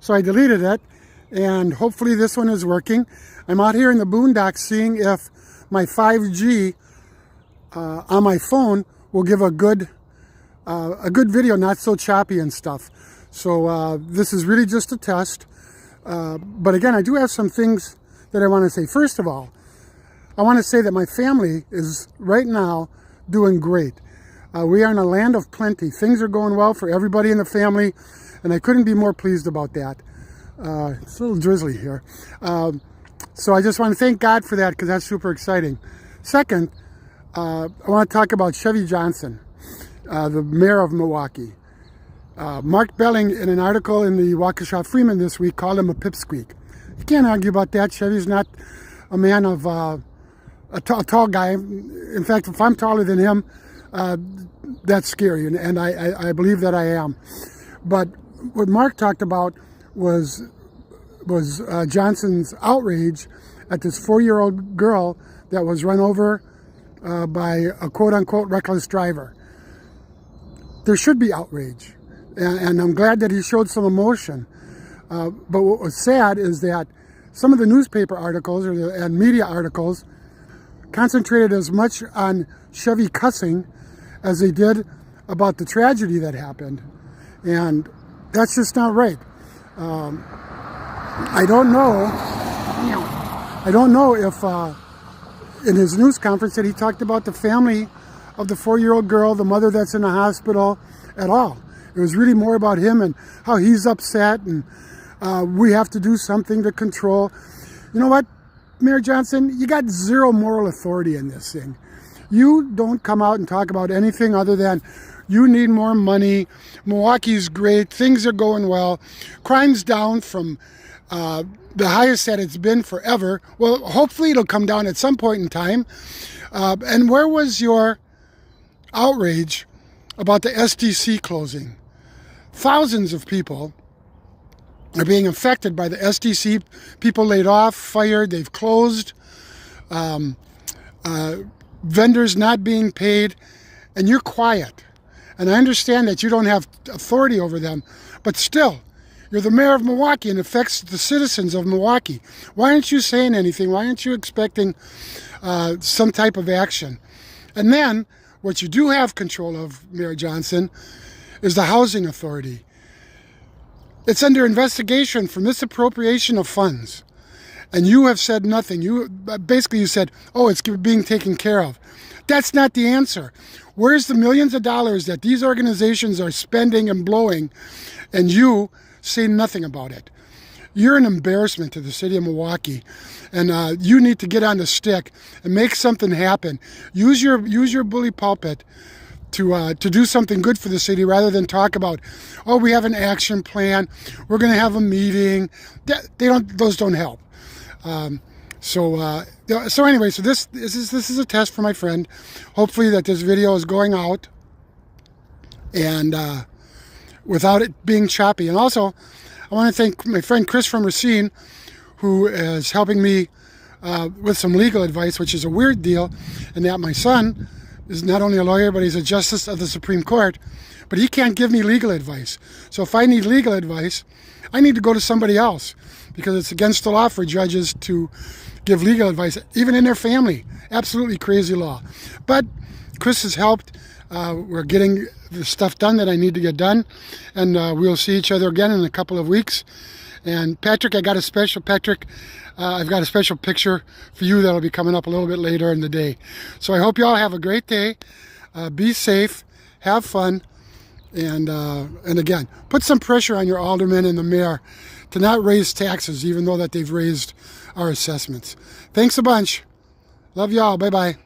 So I deleted it, and hopefully this one is working. I'm out here in the boondocks seeing if my 5G on my phone will give a good video, not so choppy and stuff. So this is really just a test. But again, I do have some things that I want to say. First of all, I want to say that my family is right now doing great. We are in a land of plenty. Things are going well for everybody in the family, and I couldn't be more pleased about that. It's a little drizzly here. So I just want to thank God for that, because that's super exciting. Second, I want to talk about Chevy Johnson, the mayor of Milwaukee. Mark Belling, in an article in the Waukesha Freeman this week, called him a pipsqueak. You can't argue about that. Chevy's not a man of a tall guy. In fact, if I'm taller than him, that's scary, and I believe that I am. But what Mark talked about was Johnson's outrage at this 4-year-old girl that was run over by a quote-unquote reckless driver. There should be outrage, and I'm glad that he showed some emotion. But what was sad is that some of the newspaper articles and media articles concentrated as much on Chevy cussing as they did about the tragedy that happened. And that's just not right. I don't know if in his news conference that he talked about the family of the 4-year-old girl, the mother that's in the hospital, at all. It was really more about him and how he's upset, and we have to do something to control. You know what, Mayor Johnson? You got zero moral authority in this thing. You don't come out and talk about anything other than you need more money, Milwaukee's great, things are going well, crime's down from the highest that it's been forever. Well, hopefully it'll come down at some point in time. And where was your outrage about the SDC closing? Thousands of people are being affected by the SDC. People laid off, fired, they've closed. Vendors not being paid, and you're quiet. And I understand that you don't have authority over them, but still, you're the mayor of Milwaukee, and it affects the citizens of Milwaukee. Why aren't you saying anything? Why aren't you expecting some type of action? And then, what you do have control of, Mayor Johnson, is the Housing Authority. It's under investigation for misappropriation of funds. And you have said nothing. You said, oh, it's being taken care of. That's not the answer. Where's the millions of dollars that these organizations are spending and blowing, and you say nothing about it? You're an embarrassment to the city of Milwaukee, and you need to get on the stick and make something happen. Use your bully pulpit to do something good for the city, rather than talk about, oh, we have an action plan, we're going to have a meeting. Those don't help. So anyway, so this is a test for my friend. Hopefully that this video is going out and without it being choppy. And also, I want to thank my friend Chris from Racine, who is helping me with some legal advice, which is a weird deal, and that my son is not only a lawyer, but he's a justice of the Supreme Court, but he can't give me legal advice. So if I need legal advice, I need to go to somebody else, because it's against the law for judges to give legal advice, even in their family. Absolutely crazy law. But Chris has helped. We're getting the stuff done that I need to get done, and we'll see each other again in a couple of weeks. And Patrick, I've got a special picture for you that'll be coming up a little bit later in the day. So I hope you all have a great day. Be safe, have fun, and again, put some pressure on your aldermen and the mayor to not raise taxes, even though that they've raised our assessments. Thanks a bunch. Love y'all. Bye-bye.